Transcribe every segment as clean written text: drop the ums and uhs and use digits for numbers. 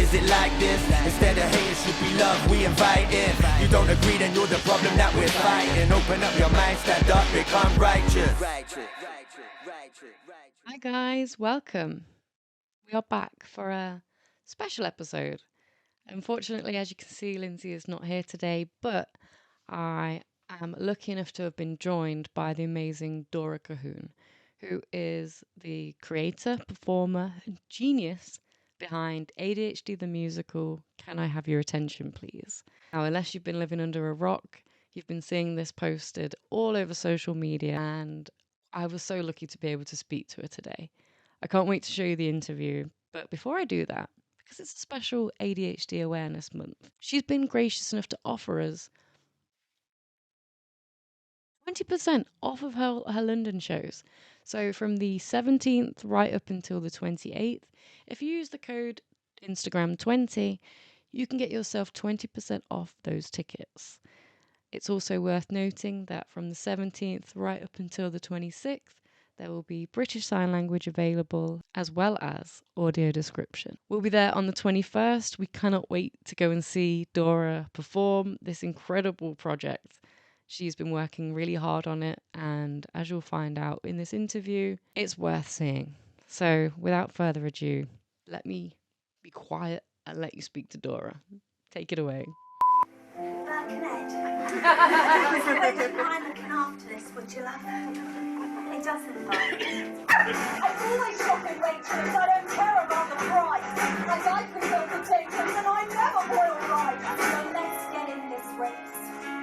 is it like this? Instead of hate, it should be love we invite in. You don't agree, then you're the problem that we're fighting. Open up your mind, stand up, become righteous. Hi guys, welcome. We are back for a special episode. Unfortunately, as you can see, Lindsay is not here today, but I am lucky enough to have been joined by the amazing Dora Colquhoun, who is the creator, performer, and genius behind ADHD the musical, Can I Have Your Attention Please? Now, unless you've been living under a rock, you've been seeing this posted all over social media, and I was so lucky to be able to speak to her today. I can't wait to show you the interview, but before I do that, because it's a special ADHD Awareness Month, she's been gracious enough to offer us 20% off of her London shows. So from the 17th right up until the 28th, if you use the code Instagram20, you can get yourself 20% off those tickets. It's also worth noting that from the 17th right up until the 26th, there will be British Sign Language available as well as audio description. We'll be there on the 21st. We cannot wait to go and see Dora perform this incredible project. She's been working really hard on it, and as you'll find out in this interview, it's worth seeing. So without further ado, let me be quiet and let you speak to Dora. Take it away. Connect. I'm looking after this, would you love? It doesn't bite. I'm always shopping waitress. I don't care about the price. As I prefer potatoes and I never boil rice. So let's get in this race.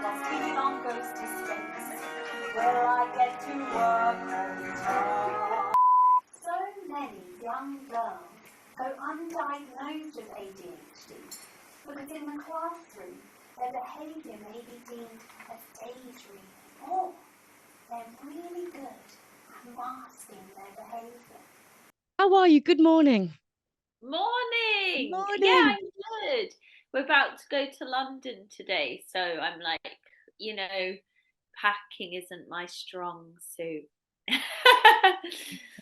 Let's feed on goes to space. Where I get to work and talk. So many young girls go undiagnosed with ADHD because in the classroom their behaviour may be deemed as daydream, or they're really good at masking their behaviour. How are you? Good morning. Morning. Morning. Yeah, I'm good. We're about to go to London today, so I'm like, packing isn't my strong suit.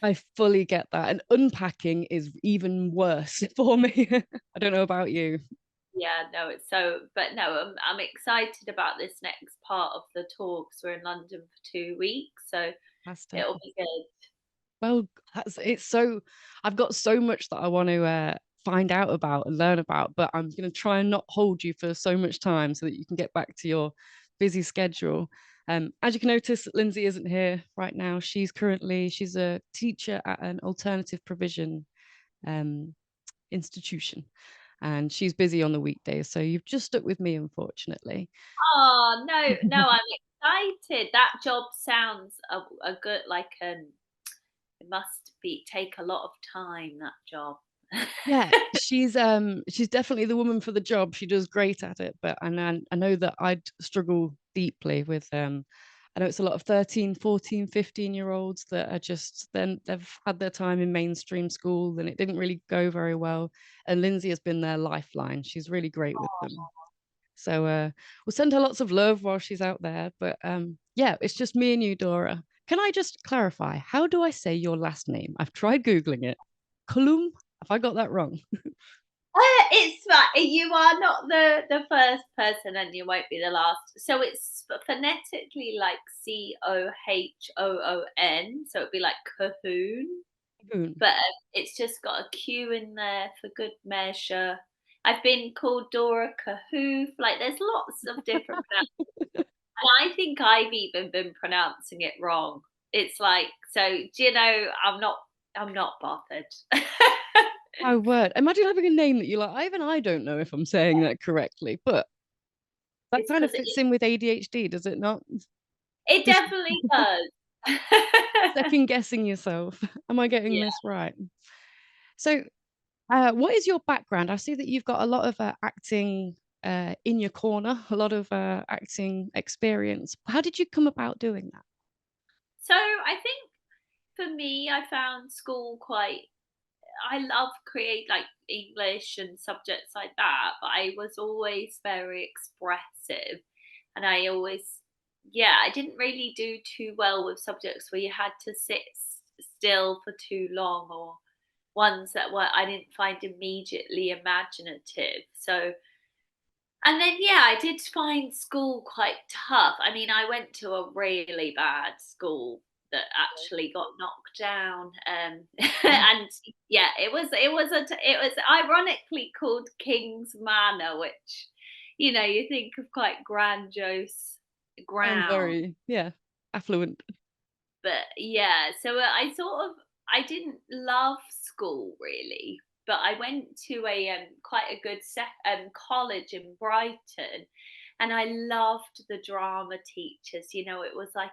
I fully get that. And unpacking is even worse for me. I don't know about you. Yeah, no, I'm excited about this next part of the tour because we're in London for 2 weeks, so Fantastic. it'll be good. Well, I've got so much that I want to find out about and learn about, but I'm going to try and not hold you for so much time so that you can get back to your busy schedule. As you can notice, Lindsay isn't here right now. She's a teacher at an alternative provision institution, and she's busy on the weekdays. So you've just stuck with me, unfortunately. Oh, no, I'm excited. That job sounds a good, it must take a lot of time, that job. Yeah, she's definitely the woman for the job. She does great at it, but I know that I'd struggle deeply with I know it's a lot of 13, 14, 15-year-olds that are just then they've had their time in mainstream school and it didn't really go very well. And Lindsay has been their lifeline. She's really great with them. So we'll send her lots of love while she's out there. But yeah, it's just me and you, Dora. Can I just clarify? How do I say your last name? I've tried Googling it. Colquhoun? Have I got that wrong? It's fine. You are not the first person, and you won't be the last. So it's phonetically like Cohoon. So it'd be like Cahoon, but it's just got a Q in there for good measure. I've been called Dora Colquhoun. Like there's lots of different pronouncements, and I think I've even been pronouncing it wrong. It's like so. Do you know? I'm not bothered. My word. Imagine having a name that you like. Even I don't know if I'm saying that correctly, but that It's kind of 'cause fits in with ADHD, does it not? it Just definitely does. second guessing yourself. Am I getting Yeah. this right? So, what is your background? I see that you've got a lot of acting in your corner, a lot of acting experience. How did you come about doing that? So I think for me, I found school I love create like English and subjects like that, but I was always very expressive and I didn't really do too well with subjects where you had to sit still for too long or ones that I didn't find immediately imaginative. So, and then yeah, I did find school quite tough. I mean, I went to a really bad school that actually got knocked down, Oh, and yeah, it was ironically called King's Manor, which you think of quite grandiose sounds ground. very, yeah, affluent. But yeah, so I didn't love school really, but I went to a quite a good college in Brighton, and I loved the drama teachers. It was like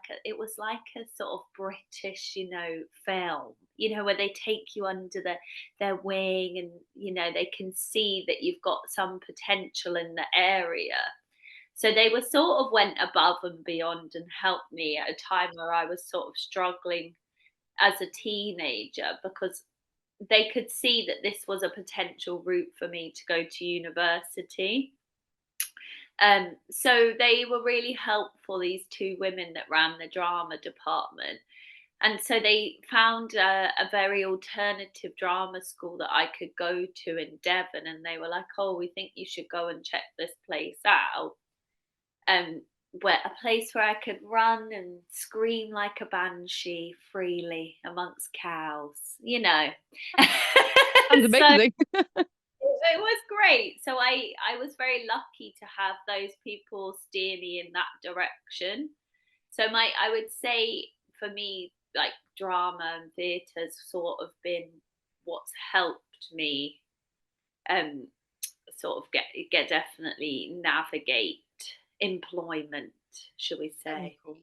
a sort of British, film. Where they take you under their wing, and they can see that you've got some potential in the area. So they were sort of went above and beyond and helped me at a time where I was sort of struggling as a teenager, because they could see that this was a potential route for me to go to university. So they were really helpful, these two women that ran the drama department. And so they found a very alternative drama school that I could go to in Devon. And they were like, oh, we think you should go and check this place out. um, where a place where I could run and scream like a banshee freely amongst cows, Sounds So amazing. it was great. So I was very lucky to have those people steer me in that direction. So I would say for me, like drama and theatre's sort of been what's helped me um sort of get definitely navigate employment, shall we Very say. cool.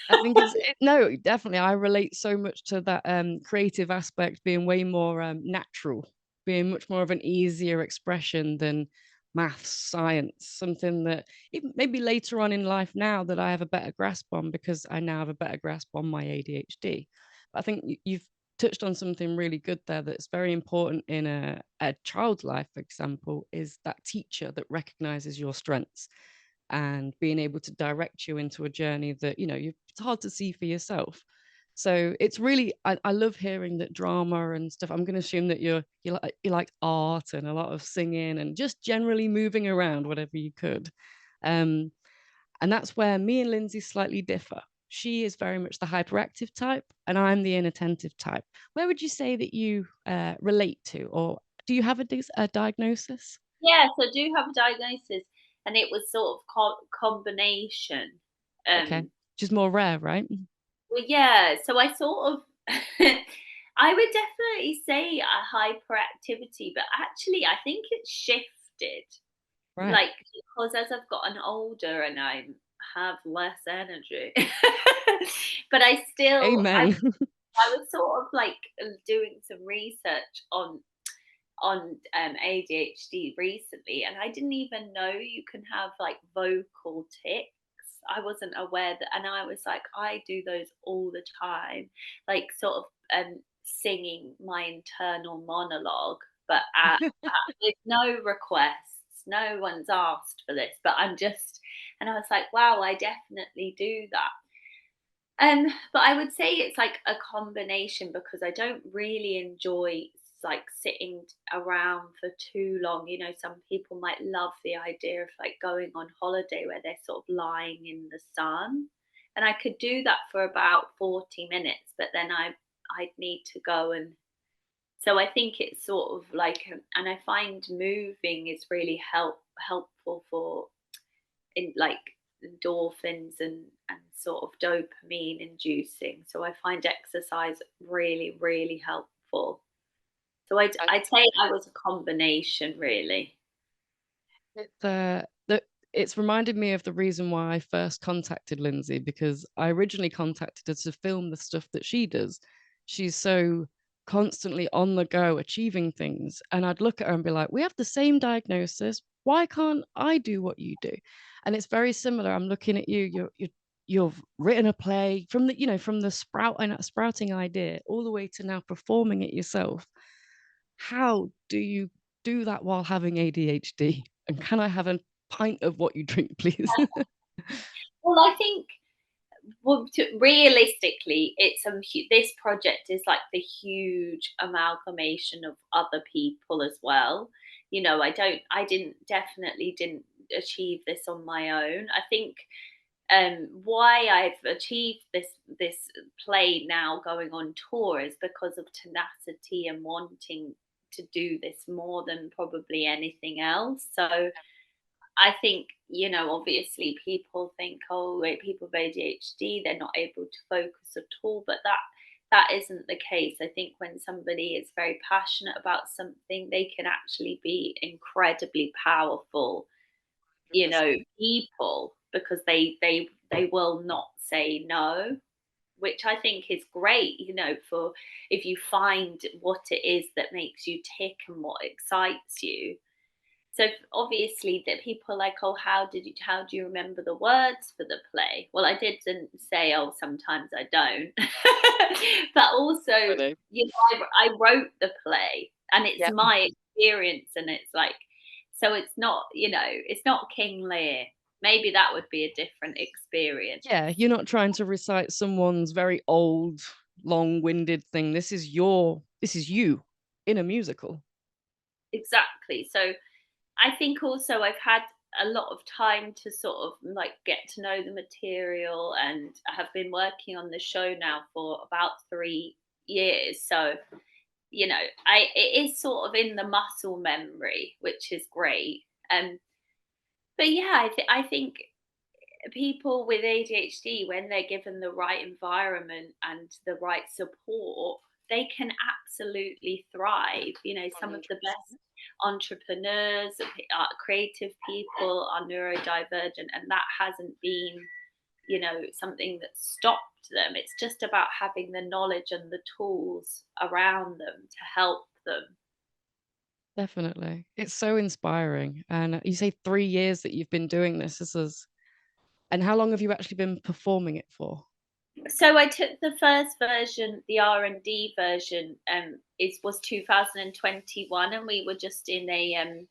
I think no, definitely. I relate so much to that creative aspect being way more natural, being much more of an easier expression than maths, science, something that even maybe later on in life now that I have a better grasp on because I now have a better grasp on my ADHD. But I think you've touched on something really good there that's very important in a child's life, for example, is that teacher that recognizes your strengths and being able to direct you into a journey that it's hard to see for yourself. So it's really I love hearing that drama and stuff. I'm going to assume that you like art and a lot of singing and just generally moving around whatever you could. um and that's where me and Lindsay slightly differ. She is very much the hyperactive type and I'm the inattentive type. Where would you say that you relate to, or do you have a diagnosis? Yes, I do have a diagnosis, and it was sort of combination. Okay, Um, which is more rare, right? well, yeah, so I sort of, I would definitely say a hyperactivity, but actually, I think it's shifted. Right. Like, because as I've gotten older and I have less energy, but Amen. I was sort of like doing some research on ADHD recently, and I didn't even know you can have like vocal tics. I wasn't aware that, and I was like, I do those all the time, like sort of singing my internal monologue, but with no requests. No one's asked for this, but and I was like, wow, I definitely do that. But I would say it's like a combination, because I don't really enjoy like sitting around for too long. Some people might love the idea of like going on holiday where they're sort of lying in the sun. And I could do that for about 40 minutes, but then I'd need to go, and so I think it's sort of like and I find moving is really helpful for in like endorphins and sort of dopamine inducing. So I find exercise really, really helpful. So I'd say I was a combination, really. It's reminded me of the reason why I first contacted Lindsay, because I originally contacted her to film the stuff that she does. She's so constantly on the go, achieving things. And I'd look at her and be like, we have the same diagnosis. Why can't I do what you do? And it's very similar. I'm looking at you. You've written a play from the sprouting idea all the way to now performing it yourself. How do you do that while having ADHD? And can I have a pint of what you drink, please? Well, I think realistically, it's this project is like the huge amalgamation of other people as well. I definitely didn't achieve this on my own. I think why I've achieved this play now going on tour is because of tenacity and wanting to do this more than probably anything else. So I think, obviously people think, oh, wait, people with ADHD, they're not able to focus at all, but that isn't the case. I think when somebody is very passionate about something, they can actually be incredibly powerful, people, because they will not say no, which I think is great, for if you find what it is that makes you tick and what excites you. So obviously that people are like, oh, how do you remember the words for the play? Well, I didn't say, oh, sometimes I don't. But also, Really? I wrote the play and it's Yeah. my experience, and it's like, so it's not King Lear. Maybe that would be a different experience. Yeah, you're not trying to recite someone's very old, long-winded thing. This is you in a musical. Exactly. So I think also I've had a lot of time to sort of like get to know the material, and I have been working on the show now for about 3 years. So, it is sort of in the muscle memory, which is great. But yeah, I think people with ADHD, when they're given the right environment and the right support, they can absolutely thrive. Some of the best entrepreneurs, creative people are neurodivergent, and that hasn't been, something that stopped them. It's just about having the knowledge and the tools around them to help them. Definitely. It's so inspiring. And you say 3 years that you've been doing this. And how long have you actually been performing it for? So I took the first version, the R&D version, was 2021, and we were just in a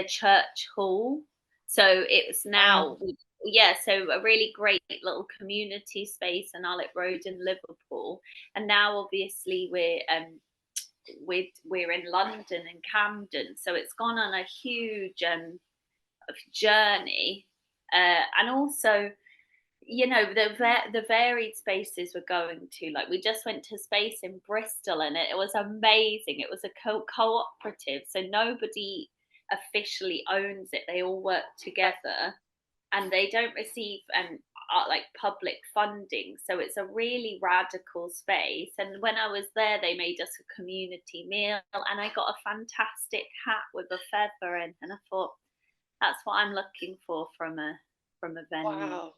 church hall. So it's Wow. now, yeah, so a really great little community space on Alec Road in Liverpool. And now obviously we're in London and Camden. So it's gone on a huge journey. And also, the varied spaces we're going to, like we just went to space in Bristol, and it was amazing. It was a cooperative, so nobody officially owns it, they all work together, and they don't receive like public funding, so it's a really radical space. And when I was there, they made us a community meal, and I got a fantastic hat with a feather in, and I thought, that's what I'm looking for from a venue. Wow.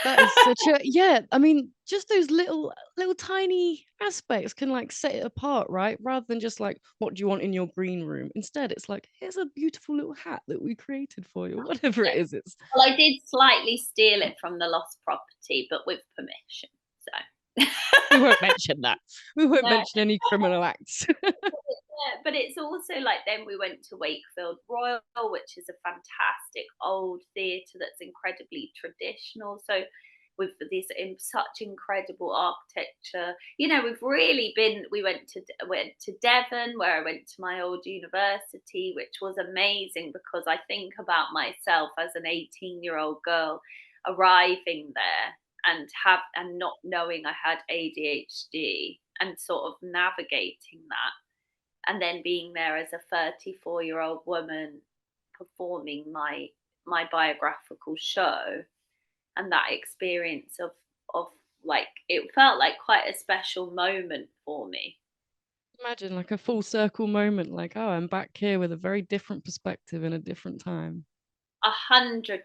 That is such a yeah, I mean, just those little tiny aspects can like set it apart, right? Rather than just like, what do you want in your green room? Instead, it's like, here's a beautiful little hat that we created for you. Whatever it is, it's Well, I did slightly steal it from the lost property, but with permission. So we won't mention that. We won't no, mention any criminal acts. yeah, but it's also like, then we went to Wakefield Royal, which is a fantastic old theatre that's incredibly traditional. So with this in such incredible architecture, we went to Devon, where I went to my old university, which was amazing, because I think about myself as an 18-year-old girl arriving there and not knowing I had ADHD, and sort of navigating that, and then being there as a 34-year-old woman performing my biographical show, and that experience of like, it felt like quite a special moment for me. Imagine like a full circle moment, like, oh, I'm back here with a very different perspective in a different time. 100%.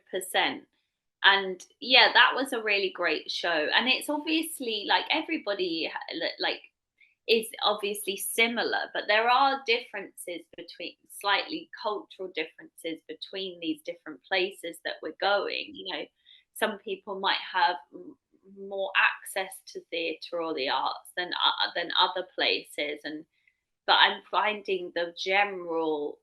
And yeah, that was a really great show, and it's obviously like everybody like is obviously similar, but there are differences, between slightly cultural differences between these different places that we're going. Some people might have more access to theatre or the arts than other places, and but I'm finding the general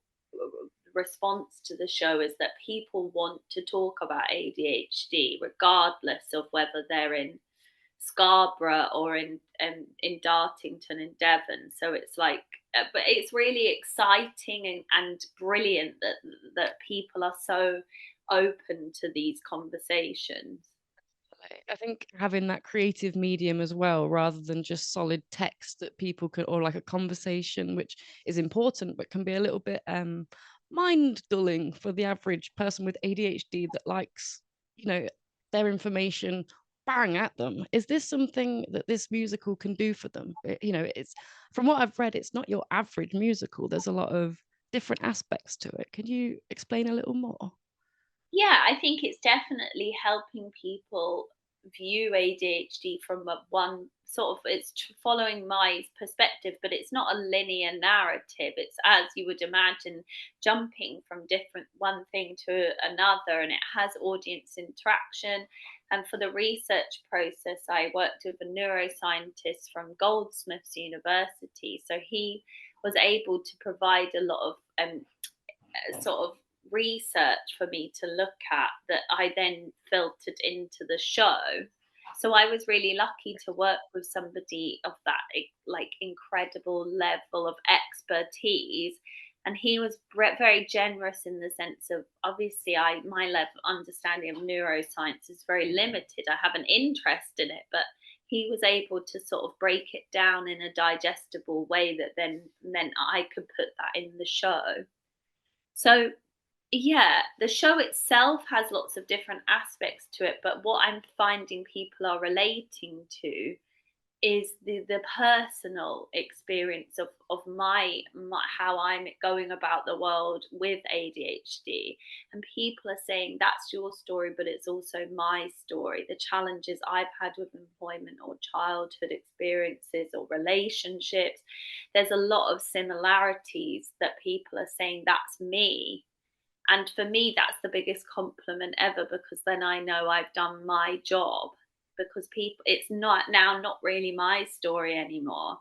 response to the show is that people want to talk about ADHD, regardless of whether they're in Scarborough or in Dartington in Devon. So it's like, but it's really exciting and brilliant that people are so open to these conversations. I think having that creative medium as well, rather than just solid text that people could, or like a conversation, which is important, but can be a little bit mind dulling for the average person with ADHD that likes, you know, their information bang at them. Is this something that this musical can do for them? It's from what I've read, it's not your average musical. There's a lot of different aspects to it. Can you explain a little more? Yeah, I think it's definitely helping people view ADHD from one sort of, following my perspective, but it's not a linear narrative. It's, as you would imagine, jumping from different one thing to another, and it has audience interaction. And for the research process, I worked with a neuroscientist from Goldsmiths University, so he was able to provide a lot of sort of research for me to look at that I then filtered into the show. So I was really lucky to work with somebody of that like incredible level of expertise. And he was very generous in the sense of, obviously, my level of understanding of neuroscience is very limited. I have an interest in it, but he was able to sort of break it down in a digestible way that then meant I could put that in the show. So, yeah, the show itself has lots of different aspects to it, but what I'm finding people are relating to is the personal experience of my how I'm going about the world with ADHD. And people are saying that's your story, but it's also my story. The challenges I've had with employment or childhood experiences or relationships, there's a lot of similarities that people are saying that's me. And for me, that's the biggest compliment ever, because then I know I've done my job. Because people, it's not really my story anymore.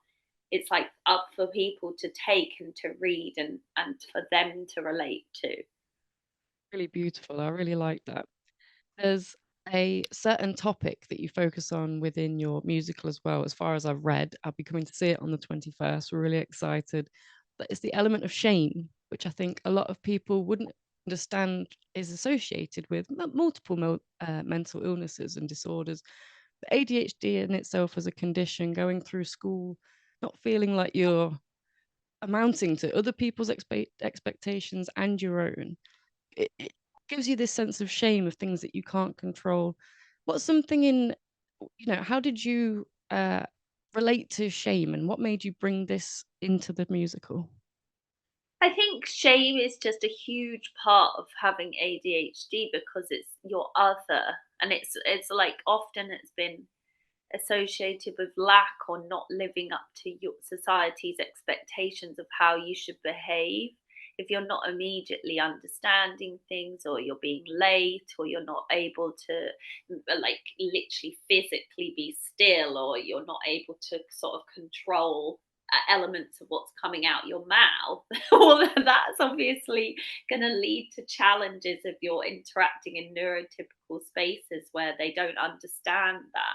It's like up for people to take and to read, and for them to relate to. Really beautiful. I really like that. There's a certain topic that you focus on within your musical as well. As far as I've read, I'll be coming to see it on the 21st. We're really excited. But it's the element of shame, which I think a lot of people wouldn't understand is associated with multiple mental illnesses and disorders. But ADHD in itself as a condition, going through school, not feeling like you're amounting to other people's expectations and your own, it gives you this sense of shame of things that you can't control. What's something in, how did you relate to shame, and what made you bring this into the musical? I think shame is just a huge part of having ADHD, because it's your other, and it's like often it's been associated with lack or not living up to your society's expectations of how you should behave. If you're not immediately understanding things, or you're being late, or you're not able to like literally physically be still, or you're not able to sort of control elements of what's coming out your mouth, well, that's obviously going to lead to challenges if you're interacting in neurotypical spaces where they don't understand that.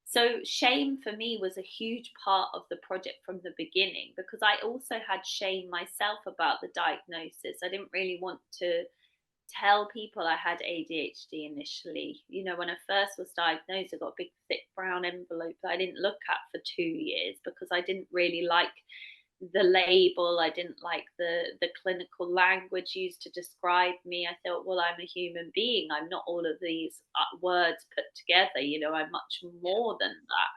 So shame for me was a huge part of the project from the beginning, because I also had shame myself about the diagnosis. I didn't really want to tell people I had ADHD initially. When I first was diagnosed, I got a big thick brown envelope that I didn't look at for 2 years, because I didn't really like the label. I didn't like the clinical language used to describe me. I thought, well, I'm a human being. I'm not all of these words put together. I'm much more than that.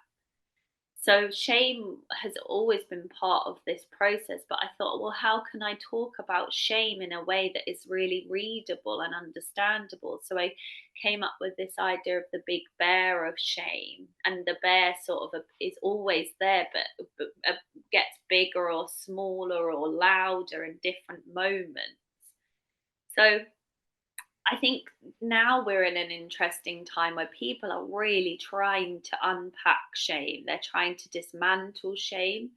So shame has always been part of this process, but I thought, well, how can I talk about shame in a way that is really readable and understandable? So I came up with this idea of the big bear of shame, and the bear sort of is always there, but gets bigger or smaller or louder in different moments. So I think now we're in an interesting time where people are really trying to unpack shame. They're trying to dismantle shame.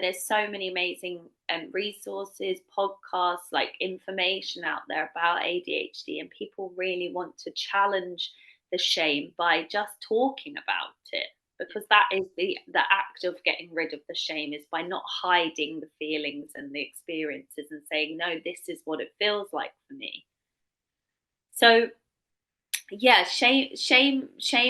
there's so many amazing resources, podcasts, like information out there about ADHD, and people really want to challenge the shame by just talking about it, because that is the act of getting rid of the shame, is by not hiding the feelings and the experiences and saying, no, this is what it feels like for me. So yeah, shame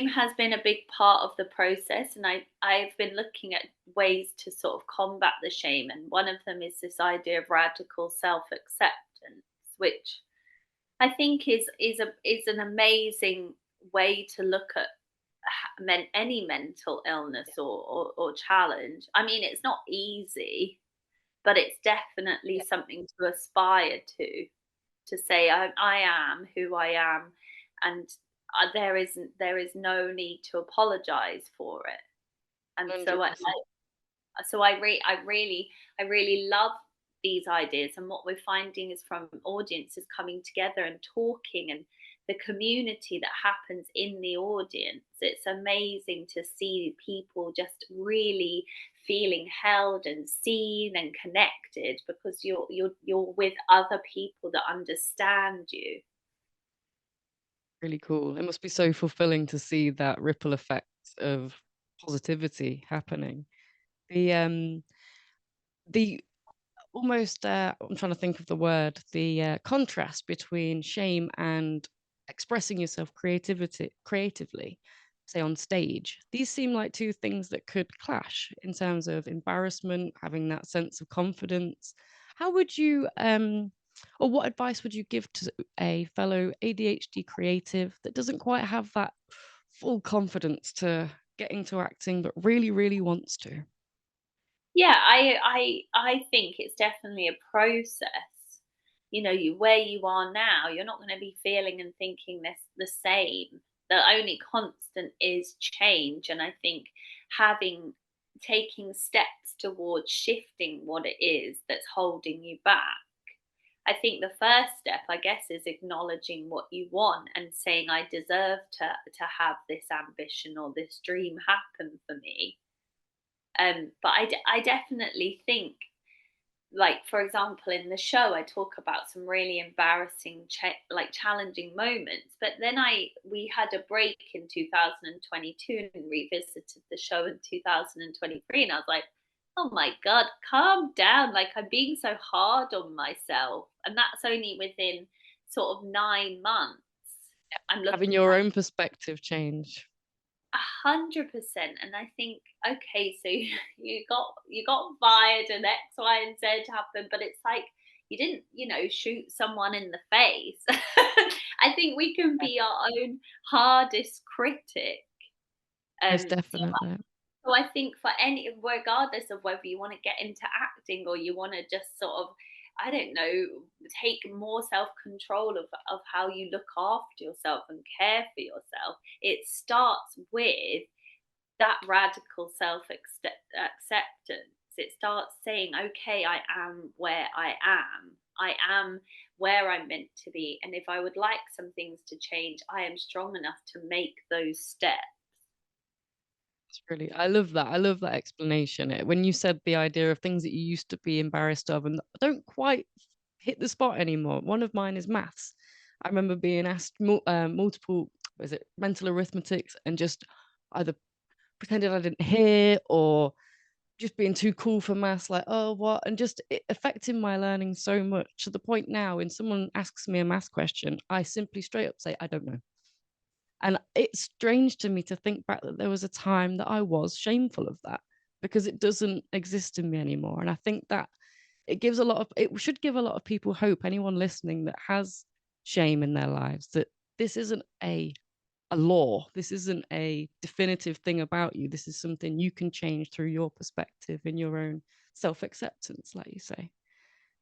has been a big part of the process, and I've been looking at ways to sort of combat the shame, and one of them is this idea of radical self-acceptance, which I think is an amazing way to look at any mental illness or challenge. I mean, it's not easy, but it's definitely something to aspire to say, I am who I am, and there is no need to apologize for it. And so 100%. I really love these ideas, and what we're finding is from audiences coming together and talking, and the community that happens in the audience. It's amazing to see people just really feeling held and seen and connected, because you're with other people that understand you. Really cool. It must be so fulfilling to see that ripple effect of positivity happening. The almost I'm trying to think of the word, the contrast between shame and expressing yourself creatively, say on stage. These seem like two things that could clash in terms of embarrassment, having that sense of confidence. How would you or what advice would you give to a fellow ADHD creative that doesn't quite have that full confidence to get into acting but really really wants to? Yeah, I think it's definitely a process. You where you are now, you're not going to be feeling and thinking this the same. The only constant is change, and I think having taking steps towards shifting what it is that's holding you back. I think the first step, I guess, is acknowledging what you want and saying, I deserve to have this ambition or this dream happen for me. But I definitely think, like, for example, in the show, I talk about some really embarrassing, like challenging moments. But then we had a break in 2022 and revisited the show in 2023, and I was like, oh my god, calm down! Like, I'm being so hard on myself, and that's only within sort of 9 months. I'm Having looking your back. own perspective change. 100%. And I think, okay, so you got fired and X, Y, and Z happened, but it's like you didn't, shoot someone in the face. I think we can be our own hardest critic. Most So definitely. so I think for any, regardless of whether you want to get into acting or you want to just sort of, I don't know, take more self control of how you look after yourself and care for yourself, it starts with that radical self acceptance. It starts saying, okay, I am where I am. I am where I'm meant to be. And if I would like some things to change, I am strong enough to make those steps. It's really, I love that. I love that explanation. When you said the idea of things that you used to be embarrassed of and don't quite hit the spot anymore. One of mine is maths. I remember being asked multiple, was it mental arithmetics, and just either pretended I didn't hear or just being too cool for maths, like, oh, what? And just it affecting my learning so much to the point now when someone asks me a math question, I simply straight up say, I don't know. And it's strange to me to think back that there was a time that I was shameful of that because it doesn't exist in me anymore. And I think that it should give a lot of people hope, anyone listening that has shame in their lives, that this isn't a law. This isn't a definitive thing about you. This is something you can change through your perspective and your own self-acceptance, like you say.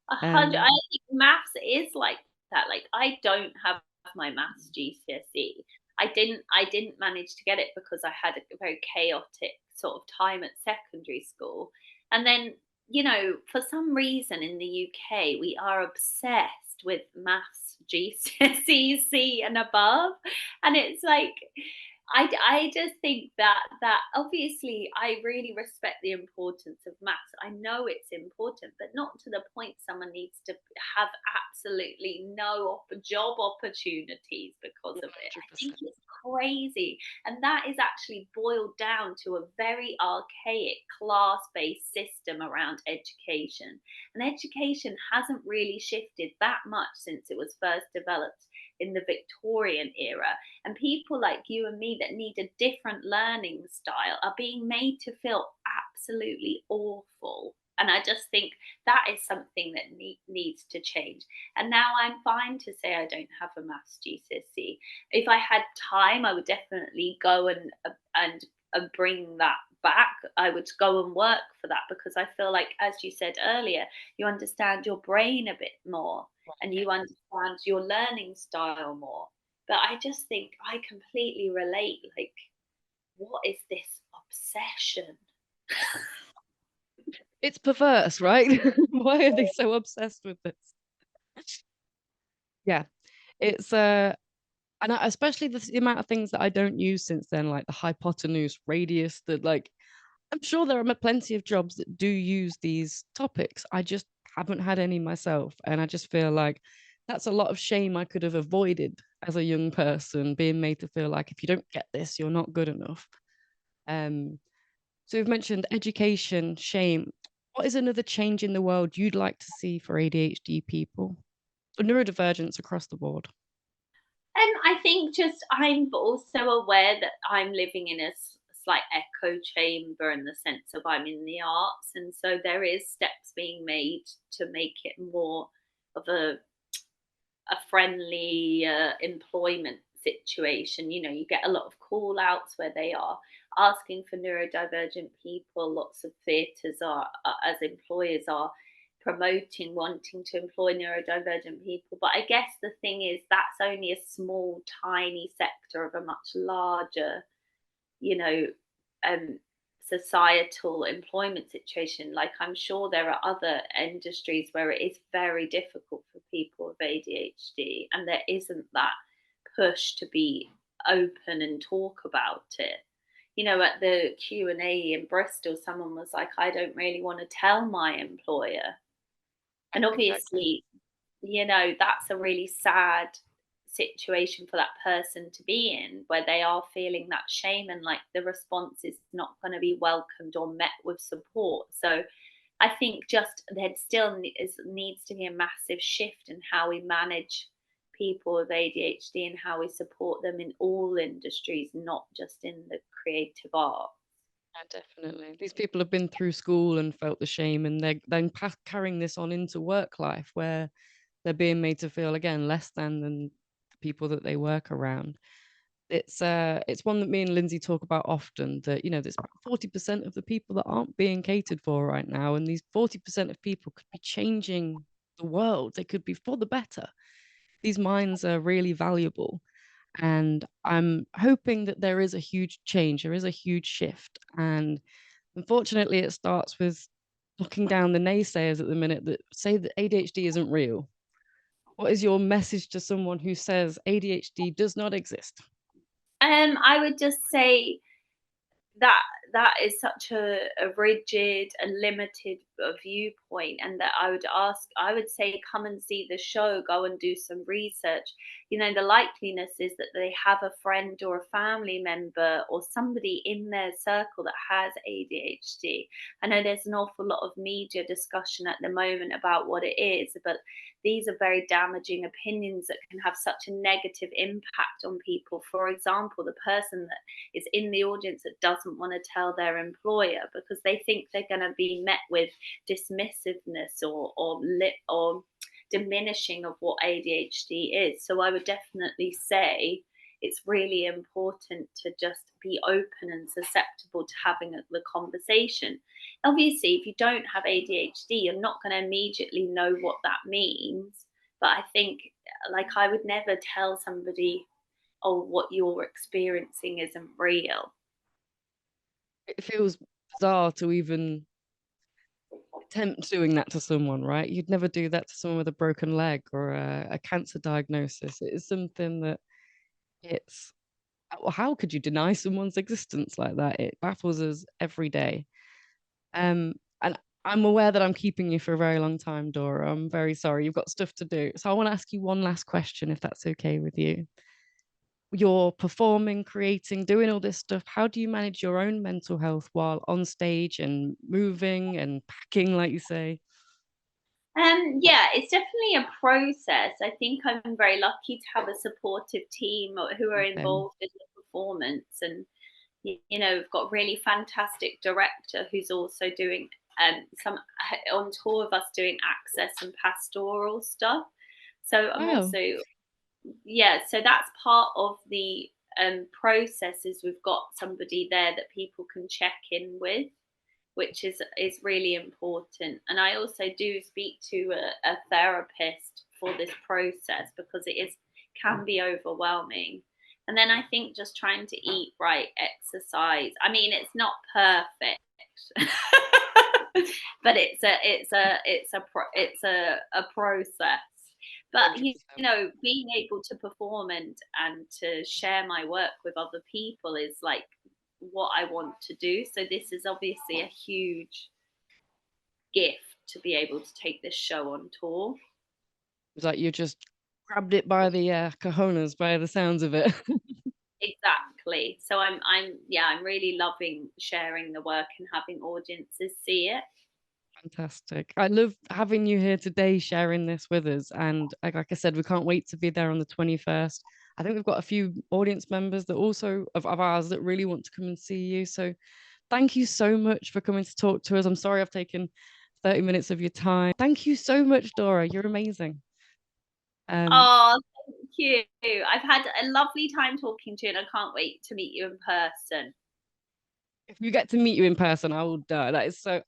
100. I Um, think maths is like that. Like, I don't have my maths GCSE. I didn't manage to get it because I had a very chaotic sort of time at secondary school. And then, for some reason in the UK, we are obsessed with maths GCSE C and above. And it's like, I just think that obviously I really respect the importance of maths. I know it's important, but not to the point someone needs to have absolutely no job opportunities because of it. I think 100%. it's crazy. And that is actually boiled down to a very archaic class-based system around education. And education hasn't really shifted that much since it was first developed in the Victorian era. And people like you and me that need a different learning style are being made to feel absolutely awful. And I just think that is something that needs to change. And now I'm fine to say I don't have a maths GCSE. If I had time, I would definitely go and bring that back. I would go and work for that because I feel like, as you said earlier, you understand your brain a bit more and you understand your learning style more. But I just think I completely relate. Like, what is this obsession? It's perverse, right? Why are they so obsessed with this? Yeah, it's especially the amount of things that I don't use since then, like the hypotenuse, radius, that like I'm sure there are plenty of jobs that do use these topics. I just haven't had any myself, and I just feel like that's a lot of shame I could have avoided as a young person, being made to feel like if you don't get this, you're not good enough. Um, so we've mentioned education, shame. What is another change in the world you'd like to see for ADHD people or neurodivergence across the board? I think just I'm also aware that I'm living in a slight echo chamber in the sense of I'm in the arts, and so there is steps being made to make it more of a friendly employment situation. You know, you get a lot of call outs where they are asking for neurodivergent people. Lots of theatres as employers, are promoting wanting to employ neurodivergent people. But I guess the thing is, that's only a small, tiny sector of a much larger, you know, um, societal employment situation. Like, I'm sure there are other industries where it is very difficult for people with ADHD, and there isn't that push to be open and talk about it. You know, at the Q&A in Bristol, someone was like, I don't really want to tell my employer. And Exactly. obviously, you know, that's a really sad situation for that person to be in, where they are feeling that shame and like the response is not going to be welcomed or met with support. So I think just there still needs to be a massive shift in how we manage people with ADHD and how we support them in all industries, not just in the creative arts. Yeah, definitely. These people have been through school and felt the shame, and they're then carrying this on into work life where they're being made to feel again less than the people that they work around. It's one that me and Lindsay talk about often, that there's about 40% of the people that aren't being catered for right now, and these 40% of people could be changing the world. They could be for the better. These minds are really valuable, and I'm hoping that there is a huge change, there is a huge shift. And unfortunately, it starts with knocking down the naysayers at the minute that say that ADHD isn't real. What is your message to someone who says ADHD does not exist? I would just say that that is such a rigid and limited viewpoint, and that I would say, come and see the show, go and do some research. You know, the likeliness is that they have a friend or a family member or somebody in their circle that has ADHD. I know there's an awful lot of media discussion at the moment about what it is, but these are very damaging opinions that can have such a negative impact on people. For example, the person that is in the audience that doesn't want to tell their employer because they think they're going to be met with dismissiveness or diminishing of what ADHD is. So I would definitely say it's really important to just be open and susceptible to having the conversation. Obviously, if you don't have ADHD, you're not going to immediately know what that means. But I think, like, I would never tell somebody, oh, what you're experiencing isn't real. It feels bizarre to even attempt doing that to someone, right? You'd never do that to someone with a broken leg or a cancer diagnosis. It is something that it's how could you deny someone's existence like that? It baffles us every day. And I'm aware that I'm keeping you for a very long time, Dora. I'm very sorry. You've got stuff to do. So I want to ask you one last question, if that's okay with you. You're performing, creating, doing all this stuff. How do you manage your own mental health while on stage and moving and packing, like you say? Yeah, it's definitely a process. I think I'm very lucky to have a supportive team who are Okay. involved in the performance, and you know, we've got a really fantastic director who's also doing some on tour of us doing access and pastoral stuff. So I'm Wow. also, yeah, so that's part of the process. Is we've got somebody there that people can check in with, which is really important. And I also do speak to a therapist for this process because it is can be overwhelming. And then I think just trying to eat right, exercise. I mean, it's not perfect, but it's a process. But you 100%. know, being able to perform and to share my work with other people is like what I want to do. So this is obviously a huge gift to be able to take this show on tour. It's like you just grabbed it by the cojones, by the sounds of it. Exactly. So I'm really loving sharing the work and having audiences see it. Fantastic. I love having you here today sharing this with us. And like I said, we can't wait to be there on the 21st. I think we've got a few audience members that also of ours that really want to come and see you. So thank you so much for coming to talk to us. I'm sorry I've taken 30 minutes of your time. Thank you so much, Dora. You're amazing. Oh, thank you. I've had a lovely time talking to you and I can't wait to meet you in person. If you get to meet you in person, I will die. That is so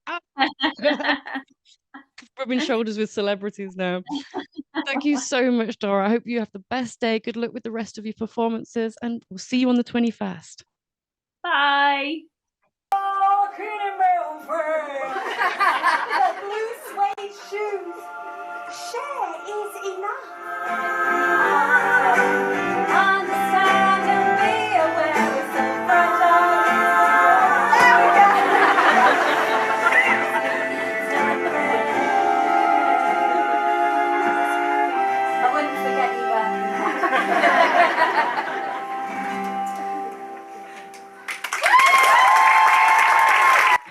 rubbing shoulders with celebrities now. Thank you so much, Dora. I hope you have the best day. Good luck with the rest of your performances, and we'll see you on the 21st. Bye. Walking in Melbourne, the blue suede shoes. Share is enough. Understand and be aware we're so fragile. There we go. I wouldn't forget you,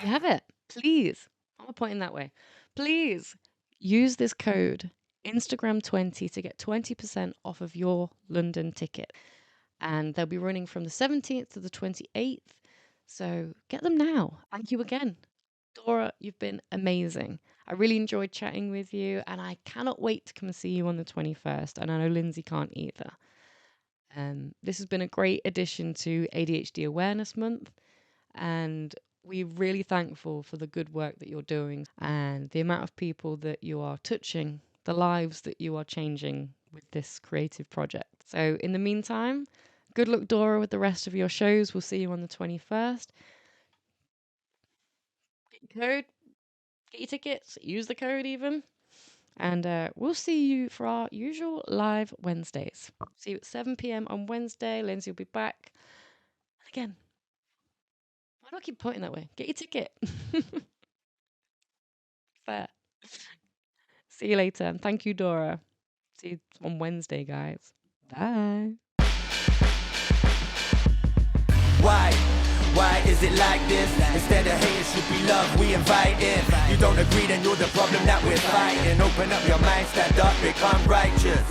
You have it. Please, I'm pointing that way. Please use this code Instagram20 to get 20% off of your London ticket. And they'll be running from the 17th to the 28th. So get them now. Thank you again. Dora, you've been amazing. I really enjoyed chatting with you, and I cannot wait to come and see you on the 21st. And I know Lindsay can't either. This has been a great addition to ADHD Awareness Month, and we're really thankful for the good work that you're doing and the amount of people that you are touching, the lives that you are changing with this creative project. So in the meantime, good luck, Dora, with the rest of your shows. We'll see you on the 21st. Get your code, get your tickets, use the code even. And we'll see you for our usual live Wednesdays. See you at 7 p.m. on Wednesday. Lindsay will be back. And again, why do I keep pointing that way? Get your ticket. Fair. See you later. And thank you, Dora. See you on Wednesday, guys. Bye. Why? Why is it like this? Instead of hate, it should be love we invite in. You don't agree, then you're the problem that we're fighting. Open up your mind, stand up, become righteous.